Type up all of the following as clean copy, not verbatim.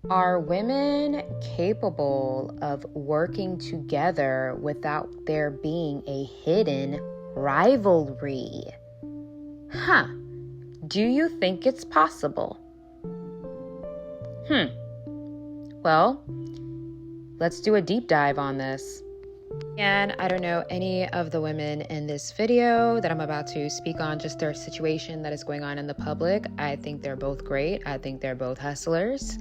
Are women capable of working together without there being a hidden rivalry? Do you think it's possible? Well, let's do a deep dive on this. And I don't know any of the women in this video that I'm about to speak on, just their situation that is going on in the public. I think they're both great. I think they're both hustlers.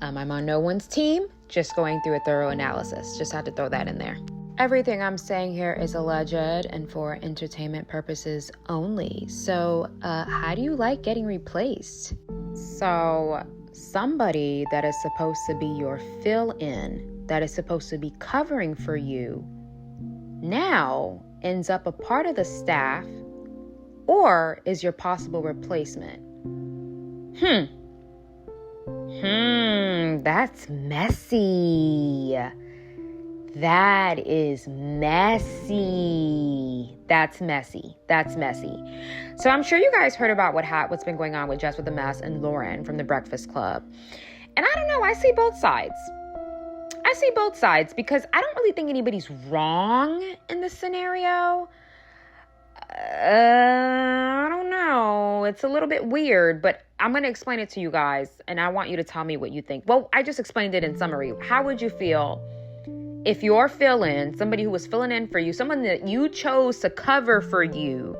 I'm on no one's team, just going through a thorough analysis. Just had to throw that in there. Everything I'm saying here is alleged and for entertainment purposes only. So how do you like getting replaced? So somebody that is supposed to be your fill-in, that is supposed to be covering for you, now ends up a part of the staff or is your possible replacement. That's messy. That is messy. That's messy. So I'm sure you guys heard about what's been going on with Jess with the Mess and Lauren from the Breakfast Club. And I don't know, I see both sides because I don't really think anybody's wrong in this scenario. I don't know. It's a little bit weird, but I'm going to explain it to you guys, and I want you to tell me what you think. Well, I just explained it in summary. How would you feel if your fill-in, somebody who was filling in for you, someone that you chose to cover for you,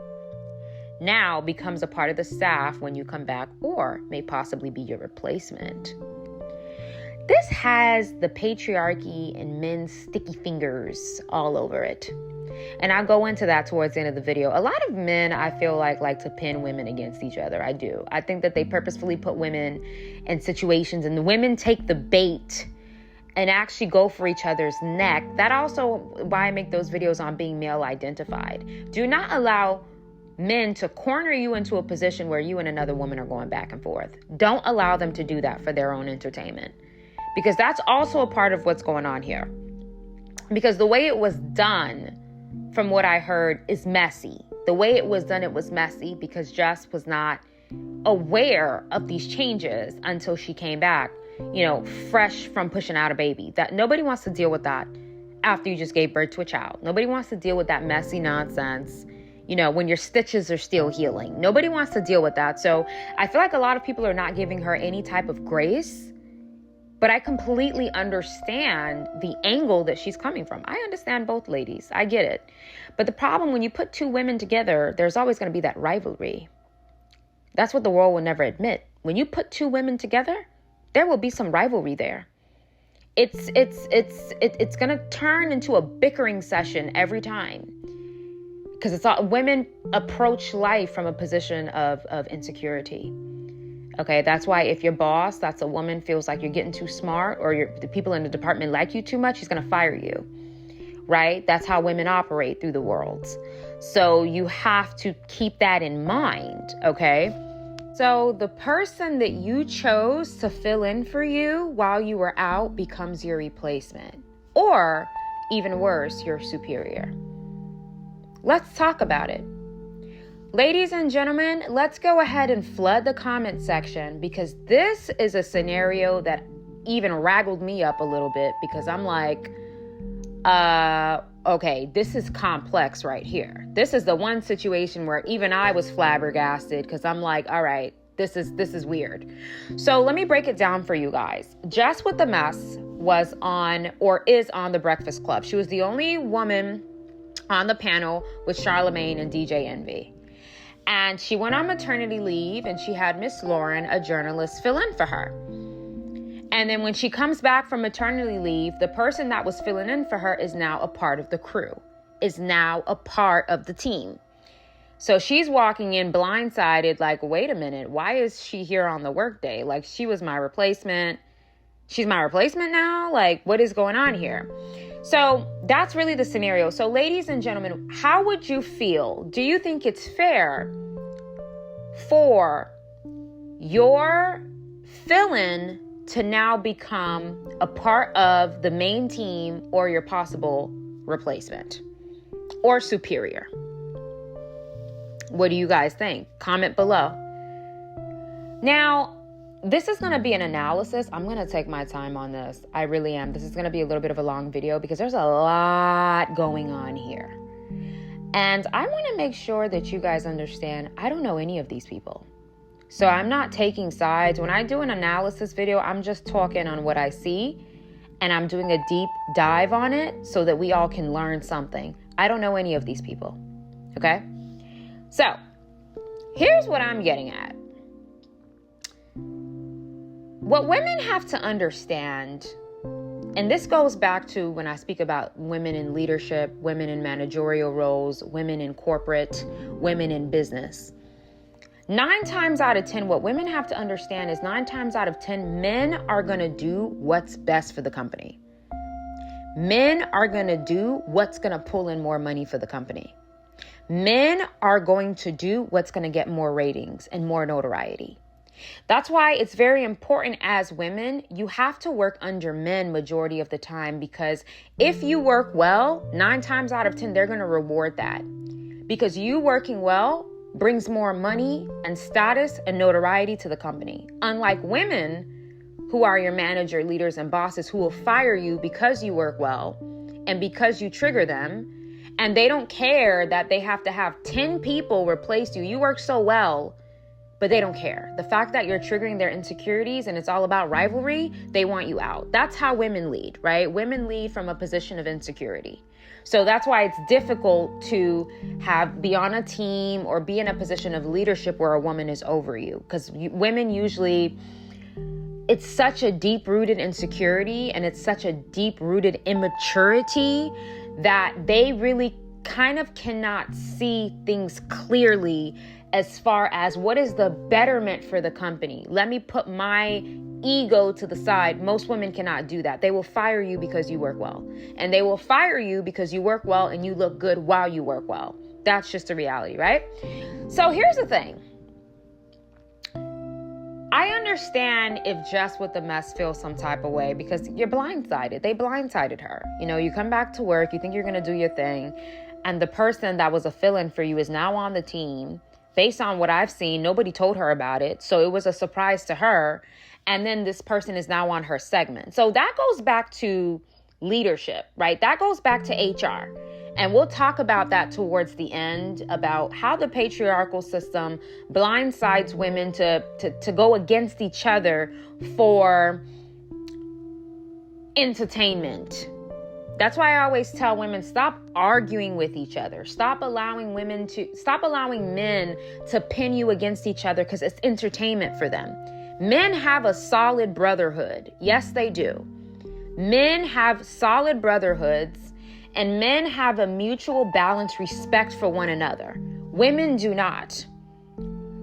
now becomes a part of the staff when you come back or may possibly be your replacement? This has the patriarchy and men's sticky fingers all over it. And I'll go into that towards the end of the video. A lot of men, I feel like to pin women against each other. I do. I think that they purposefully put women in situations and the women take the bait and actually go for each other's neck. That also why I make those videos on being male identified. Do not allow men to corner you into a position where you and another woman are going back and forth. Don't allow them to do that for their own entertainment, because that's also a part of what's going on here. Because the way it was done, from what I heard, is messy. The way it was done, it was messy because Jess was not aware of these changes until she came back, fresh from pushing out a baby. That nobody wants to deal with that after you just gave birth to a child. Nobody wants to deal with that messy nonsense, when your stitches are still healing. Nobody wants to deal with that. So I feel like a lot of people are not giving her any type of grace. But I completely understand the angle that she's coming from. I understand both ladies. I get it. But the problem, when you put two women together, there's always going to be that rivalry. That's what the world will never admit. When you put two women together, there will be some rivalry there. It's going to turn into a bickering session every time. Because women approach life from a position of insecurity. Okay, that's why if your boss, that's a woman, feels like you're getting too smart or the people in the department like you too much, he's going to fire you, right? That's how women operate through the world. So you have to keep that in mind, okay? So the person that you chose to fill in for you while you were out becomes your replacement, or even worse, your superior. Let's talk about it. Ladies and gentlemen, let's go ahead and flood the comment section, because this is a scenario that even raggled me up a little bit, because I'm like, okay, this is complex right here. This is the one situation where even I was flabbergasted, because I'm like, all right, this is weird. So let me break it down for you guys. Jess with the Mess was on, or is on, the Breakfast Club. She was the only woman on the panel with Charlemagne and DJ Envy. And she went on maternity leave, and she had Miss Lauren, a journalist, fill in for her. And then when she comes back from maternity leave, the person that was filling in for her is now a part of the crew, is now a part of the team. So she's walking in blindsided, like, wait a minute, why is she here on the workday? Like, she was my replacement. She's my replacement now? Like, what is going on here? So that's really the scenario. So ladies and gentlemen, how would you feel? Do you think it's fair for your fill-in to now become a part of the main team or your possible replacement or superior? What do you guys think? Comment below. Now, this is going to be an analysis. I'm going to take my time on this. I really am. This is going to be a little bit of a long video because there's a lot going on here. And I want to make sure that you guys understand, I don't know any of these people. So I'm not taking sides. When I do an analysis video, I'm just talking on what I see. And I'm doing a deep dive on it so that we all can learn something. I don't know any of these people. Okay? So here's what I'm getting at. What women have to understand, and this goes back to when I speak about women in leadership, women in managerial roles, women in corporate, women in business. 9 times out of 10, what women have to understand is 9 times out of 10, men are going to do what's best for the company. Men are going to do what's going to pull in more money for the company. Men are going to do what's going to get more ratings and more notoriety. That's why it's very important as women, you have to work under men majority of the time, because if you work well, 9 times out of 10, they're going to reward that, because you working well brings more money and status and notoriety to the company. Unlike women who are your manager, leaders, and bosses who will fire you because you work well and because you trigger them, and they don't care that they have to have 10 people replace you. You work so well, but they don't care. The fact that you're triggering their insecurities and it's all about rivalry, they want you out. That's how women lead, right? Women lead from a position of insecurity. So that's why it's difficult to be on a team or be in a position of leadership where a woman is over you. Because women usually, it's such a deep-rooted insecurity and it's such a deep-rooted immaturity that they really kind of cannot see things clearly as far as what is the betterment for the company. Let me put my ego to the side. Most women cannot do that. They will fire you because you work well. And they will fire you because you work well and you look good while you work well. That's just the reality, right? So here's the thing. I understand if Jess with the mess feels some type of way because you're blindsided. They blindsided her. You know, you come back to work, you think you're going to do your thing, and the person that was a fill-in for you is now on the team. Based on what I've seen, nobody told her about it. So it was a surprise to her. And then this person is now on her segment. So that goes back to leadership, right? That goes back to HR. And we'll talk about that towards the end, about how the patriarchal system blindsides women to go against each other for entertainment. That's why I always tell women, stop arguing with each other. Stop allowing men to pin you against each other because it's entertainment for them. Men have a solid brotherhood. Yes, they do. Men have solid brotherhoods, and men have a mutual balanced respect for one another. Women do not.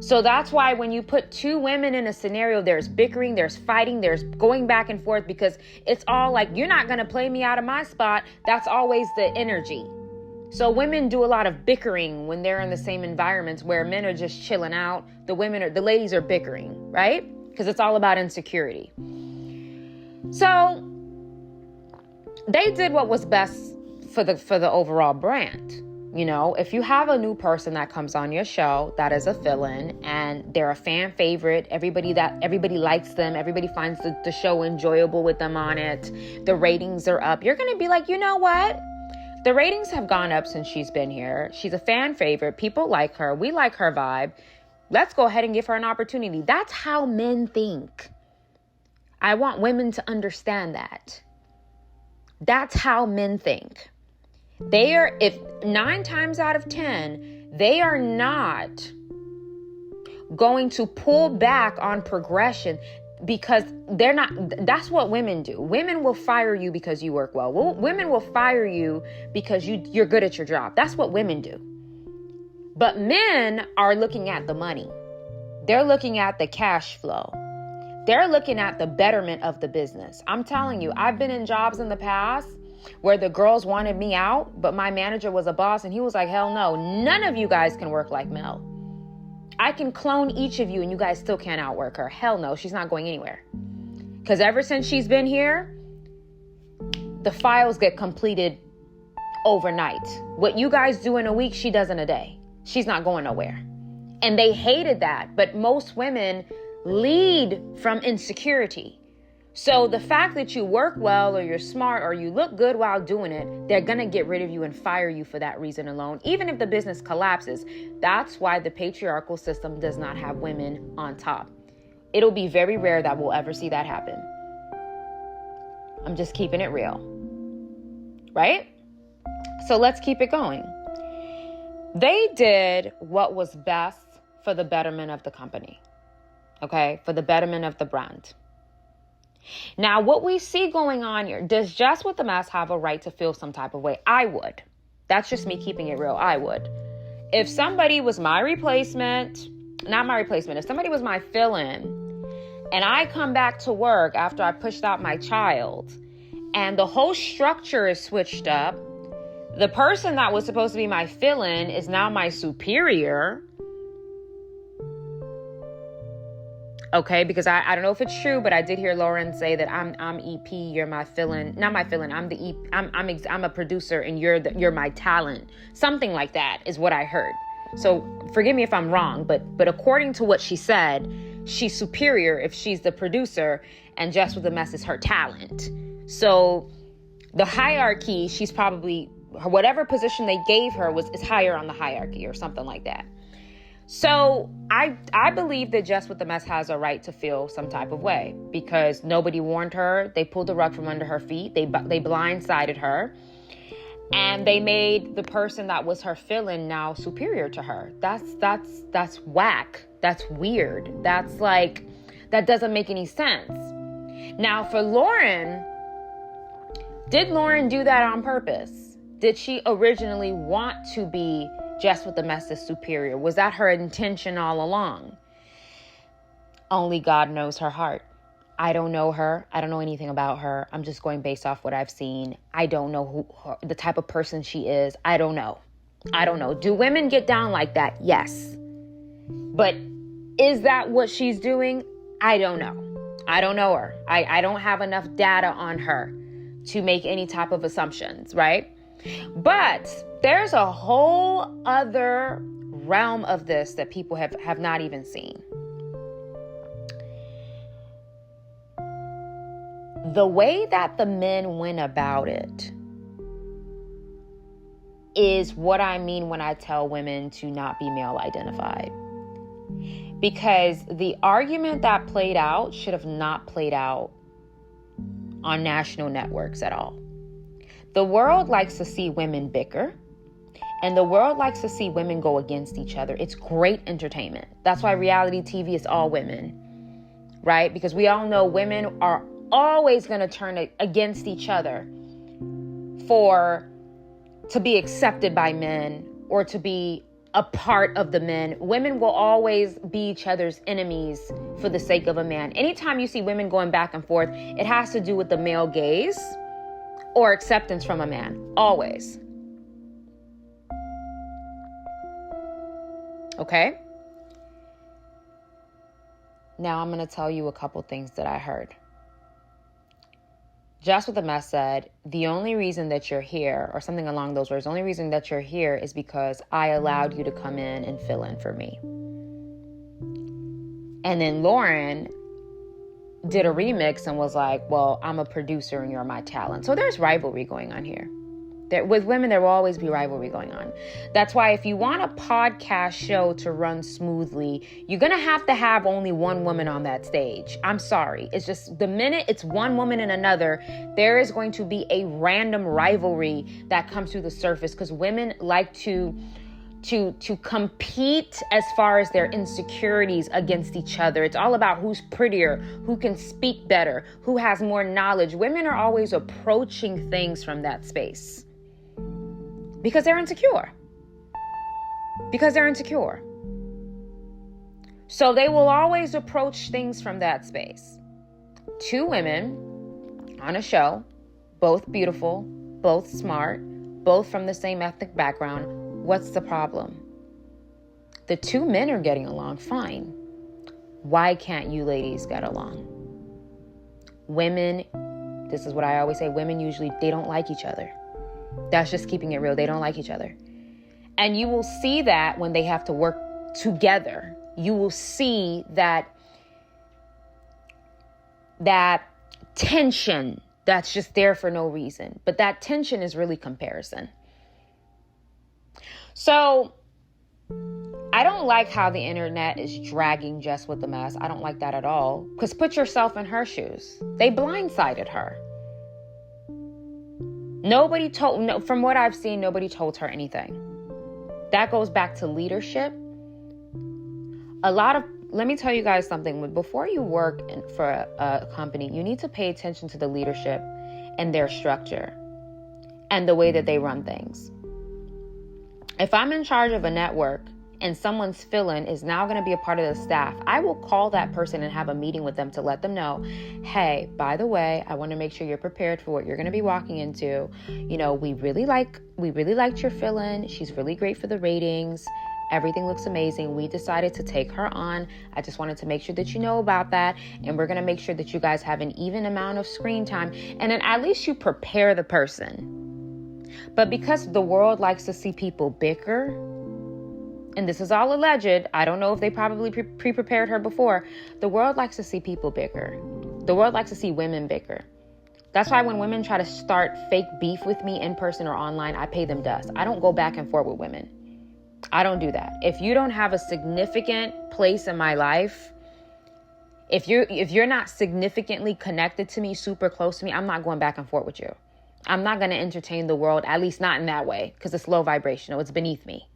So that's why when you put 2 women in a scenario, there's bickering, there's fighting, there's going back and forth, because it's all like, you're not going to play me out of my spot. That's always the energy. So women do a lot of bickering when they're in the same environments where men are just chilling out. The ladies are bickering, right? Because it's all about insecurity. So they did what was best for the overall brand. You know, if you have a new person that comes on your show that is a fill-in and they're a fan favorite, everybody likes them, everybody finds the show enjoyable with them on it, the ratings are up, you're going to be like, you know what? The ratings have gone up since she's been here. She's a fan favorite. People like her. We like her vibe. Let's go ahead and give her an opportunity. That's how men think. I want women to understand that. That's how men think. If 9 times out of 10, they are not going to pull back on progression because they're not. That's what women do. Women will fire you because you work well. Women will fire you because you're good at your job. That's what women do. But men are looking at the money. They're looking at the cash flow. They're looking at the betterment of the business. I'm telling you, I've been in jobs in the past where the girls wanted me out, but my manager was a boss and he was like, hell no, none of you guys can work like Mel. I can clone each of you and you guys still can't outwork her. Hell no, she's not going anywhere. Because ever since she's been here, the files get completed overnight. What you guys do in a week, she does in a day. She's not going nowhere. And they hated that. But most women lead from insecurity. So the fact that you work well or you're smart or you look good while doing it, they're going to get rid of you and fire you for that reason alone, even if the business collapses. That's why the patriarchal system does not have women on top. It'll be very rare that we'll ever see that happen. I'm just keeping it real. Right? So let's keep it going. They did what was best for the betterment of the company. Okay? For the betterment of the brand. Now, what we see going on here, does Jess with the Mess have a right to feel some type of way? I would. That's just me keeping it real. I would. If somebody was my replacement, not my replacement, if somebody was my fill-in, and I come back to work after I pushed out my child, and the whole structure is switched up, the person that was supposed to be my fill-in is now my superior. Okay, because I don't know if it's true, but I did hear Lauren say that I'm EP, you're my fill-in, not my fill-in. I'm a producer and you're my talent. Something like that is what I heard. So forgive me if I'm wrong, but according to what she said, she's superior if she's the producer, and Jess with the Mess is her talent. So the hierarchy, she's probably, whatever position they gave her is higher on the hierarchy or something like that. So I believe that Jess with the Mess has a right to feel some type of way because nobody warned her. They pulled the rug from under her feet. They blindsided her, and they made the person that was her fill-in now superior to her. That's whack. That's weird. That's like, that doesn't make any sense. Now for Lauren, did Lauren do that on purpose? Did she originally want to be Jess with the Mess's superior? Was that her intention all along? Only God knows her heart. I don't know her. I don't know anything about her. I'm just going based off what I've seen. I don't know the type of person she is. I don't know. Do women get down like that? Yes. But is that what she's doing? I don't know. I don't know her. I don't have enough data on her to make any type of assumptions, right? But there's a whole other realm of this that people have not even seen. The way that the men went about it is what I mean when I tell women to not be male identified. Because the argument that played out should have not played out on national networks at all. The world likes to see women bicker, and the world likes to see women go against each other. It's great entertainment. That's why reality TV is all women, right? Because we all know women are always going to turn against each other to be accepted by men or to be a part of the men. Women will always be each other's enemies for the sake of a man. Anytime you see women going back and forth, it has to do with the male gaze or acceptance from a man. Always. Okay? Now I'm going to tell you a couple things that I heard. Jess with the Mess said, the only reason that you're here, or something along those words, the only reason that you're here is because I allowed you to come in and fill in for me. And then Lauren did a remix and was like, well, I'm a producer and you're my talent. So there's rivalry going on here. With women, there will always be rivalry going on. That's why if you want a podcast show to run smoothly, you're going to have only one woman on that stage. I'm sorry. It's just the minute it's one woman and another, there is going to be a random rivalry that comes to the surface because women like to compete as far as their insecurities against each other. It's all about who's prettier, who can speak better, who has more knowledge. Women are always approaching things from that space. Because they're insecure. So they will always approach things from that space. Two women on a show, both beautiful, both smart, both from the same ethnic background. What's the problem? The two men are getting along fine. Why can't you ladies get along? Women, this is what I always say, women usually, they don't like each other. That's just keeping it real. They don't like each other. And you will see that when they have to work together. You will see that that tension that's just there for no reason. But that tension is really comparison. So I don't like how the internet is dragging Jess with the mess. I don't like that at all. Because put yourself in her shoes. They blindsided her. From what I've seen, nobody told her anything. That goes back to leadership. Let me tell you guys something. Before you work for a company, you need to pay attention to the leadership and their structure and the way that they run things. If I'm in charge of a network and someone's fill-in is now going to be a part of the staff, I will call that person and have a meeting with them to let them know, hey, by the way, I want to make sure you're prepared for what you're going to be walking into. We really liked your fill-in. She's really great for the ratings. Everything looks amazing. We decided to take her on. I just wanted to make sure that you know about that. And we're going to make sure that you guys have an even amount of screen time. And then at least you prepare the person. But because the world likes to see people bicker, and this is all alleged, I don't know if they probably pre-prepared her before. The world likes to see people bicker. The world likes to see women bicker. That's why when women try to start fake beef with me in person or online, I pay them dust. I don't go back and forth with women. I don't do that. If you don't have a significant place in my life, if you're not significantly connected to me, super close to me, I'm not going back and forth with you. I'm not going to entertain the world, at least not in that way, because it's low vibrational. It's beneath me.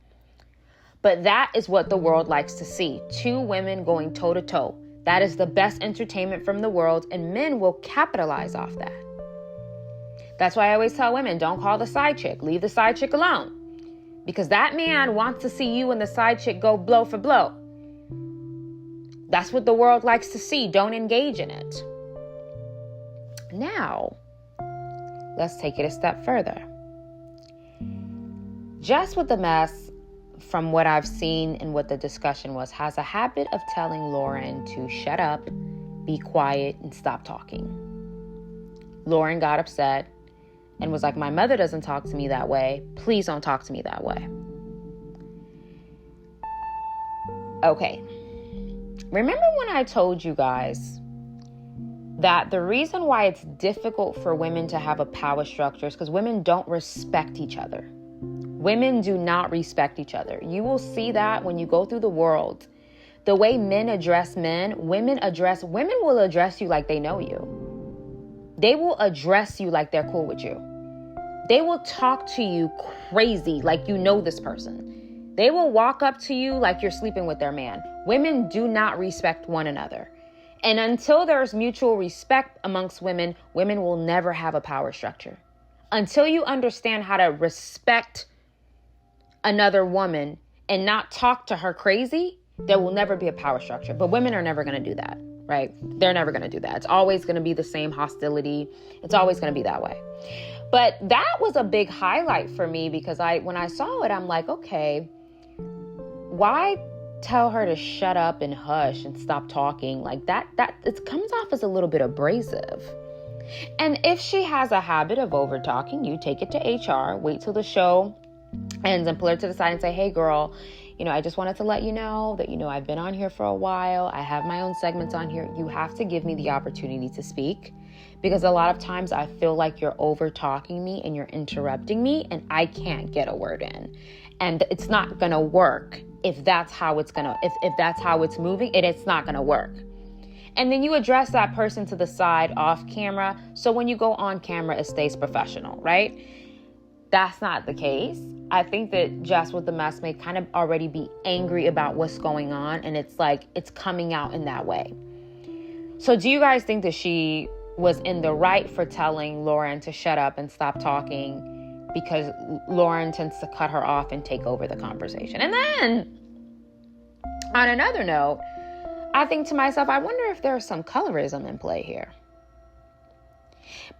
But that is what the world likes to see. Two women going toe to toe. That is the best entertainment from the world, and men will capitalize off that. That's why I always tell women, don't call the side chick. Leave the side chick alone. Because that man wants to see you and the side chick go blow for blow. That's what the world likes to see. Don't engage in it. Now, let's take it a step further. Jess with the mess, from what I've seen and what the discussion was, has a habit of telling Lauren to shut up, be quiet, and stop talking. Lauren got upset and was like, my mother doesn't talk to me that way. Please don't talk to me that way. Okay. Remember when I told you guys that the reason why it's difficult for women to have a power structure is because women don't respect each other. Women do not respect each other. You will see that when you go through the world. The way men address men, women will address you like they know you. They will address you like they're cool with you. They will talk to you crazy like you know this person. They will walk up to you like you're sleeping with their man. Women do not respect one another. And until there's mutual respect amongst women, women will never have a power structure. Until you understand how to respect another woman and not talk to her crazy, there will never be a power structure. But women are never going to do that, right? They're never going to do that. It's always going to be the same hostility. It's always going to be that way. But that was a big highlight for me because when I saw it, I'm like, okay, why tell her to shut up and hush and stop talking like that? It comes off as a little bit abrasive. And if she has a habit of over talking, you take it to HR, wait till the show ends and pull her to the side and say, hey girl, I just wanted to let you know that, I've been on here for a while. I have my own segments on here. You have to give me the opportunity to speak because a lot of times I feel like you're over talking me and you're interrupting me and I can't get a word in. And it's not going to work if that's how it's going to, if that's how it's moving, it's not going to work. And then you address that person to the side off camera. So when you go on camera, it stays professional, right? That's not the case. I think that Jess with the mess may kind of already be angry about what's going on. And it's like, it's coming out in that way. So do you guys think that she was in the right for telling Lauren to shut up and stop talking because Lauren tends to cut her off and take over the conversation? And then on another note, I think to myself, I wonder if there's some colorism in play here.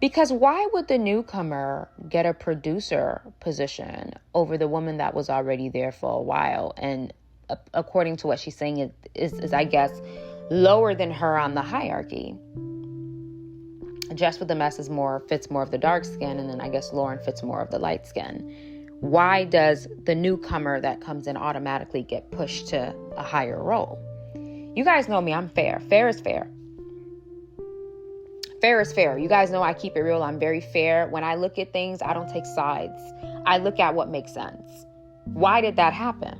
Because why would the newcomer get a producer position over the woman that was already there for a while? And according to what she's saying, it is, I guess, lower than her on the hierarchy. Jess with the mess fits more of the dark skin. And then I guess Lauren fits more of the light skin. Why does the newcomer that comes in automatically get pushed to a higher role? You guys know me, I'm fair. Fair is fair. Fair is fair. You guys know I keep it real. I'm very fair. When I look at things, I don't take sides. I look at what makes sense. Why did that happen?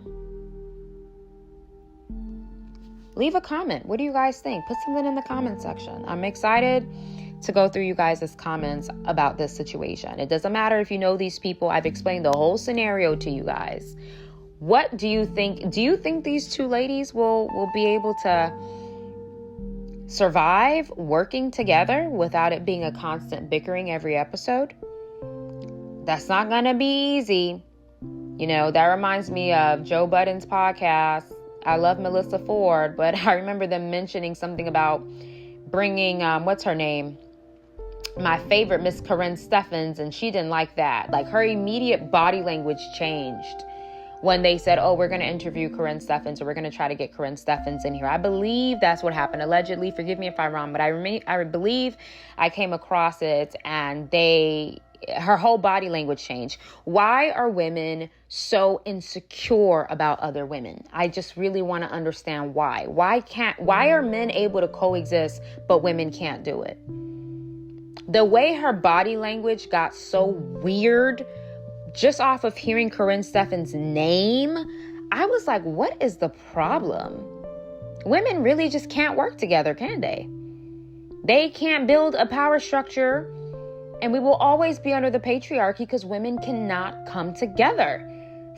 Leave a comment. What do you guys think? Put something in the comment section. I'm excited to go through you guys' comments about this situation. It doesn't matter if you know these people. I've explained the whole scenario to you guys. What do you think? Do you think these two ladies will be able to survive working together without it being a constant bickering every episode? That's not going to be easy. You know, that reminds me of Joe Budden's podcast. I love Melissa Ford, but I remember them mentioning something about bringing, what's her name? My favorite, Miss Corinne Steffens, and she didn't like that. Like, her immediate body language changed when they said, oh, we're going to interview Corinne Steffens, or we're going to try to get Corinne Steffens in here. I believe that's what happened. Allegedly, forgive me if I'm wrong, but I believe I came across it, and her whole body language changed. Why are women so insecure about other women? I just really want to understand why. Why are men able to coexist, but women can't do it? The way her body language got so weird, just off of hearing Corinne Steffens' name, I was like, what is the problem? Women really just can't work together, can they? They can't build a power structure, and we will always be under the patriarchy because women cannot come together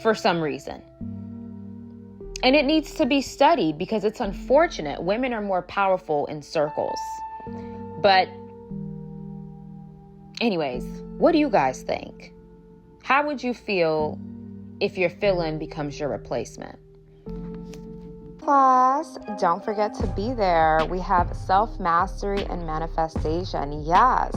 for some reason. And it needs to be studied because it's unfortunate. Women are more powerful in circles. But anyways, what do you guys think? How would you feel if your fill-in becomes your replacement? Class, don't forget to be there. We have self-mastery and manifestation. Yes.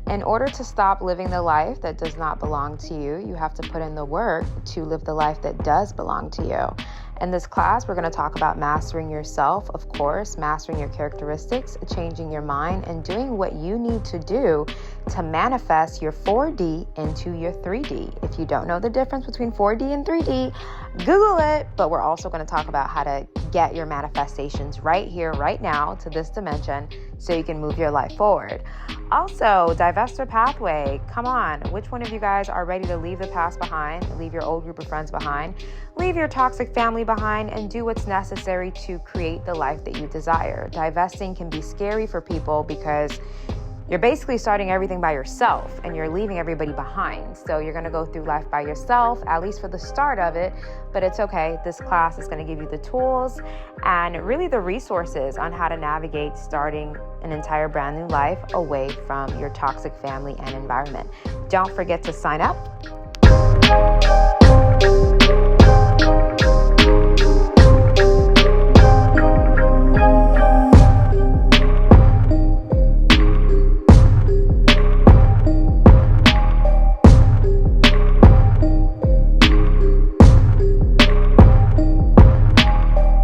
In order to stop living the life that does not belong to you, you have to put in the work to live the life that does belong to you. In this class, we're going to talk about mastering yourself, of course, mastering your characteristics, changing your mind, and doing what you need to do to manifest your 4D into your 3D. If you don't know the difference between 4D and 3D, Google it. But we're also going to talk about how to get your manifestations right here, right now to this dimension so you can move your life forward. Also, divestor pathway. Come on. Which one of you guys are ready to leave the past behind, leave your old group of friends behind, leave your toxic family behind, and do what's necessary to create the life that you desire? Divesting can be scary for people because you're basically starting everything by yourself and you're leaving everybody behind. So you're going to go through life by yourself, at least for the start of it, but it's okay. This class is going to give you the tools and really the resources on how to navigate starting an entire brand new life away from your toxic family and environment. Don't forget to sign up.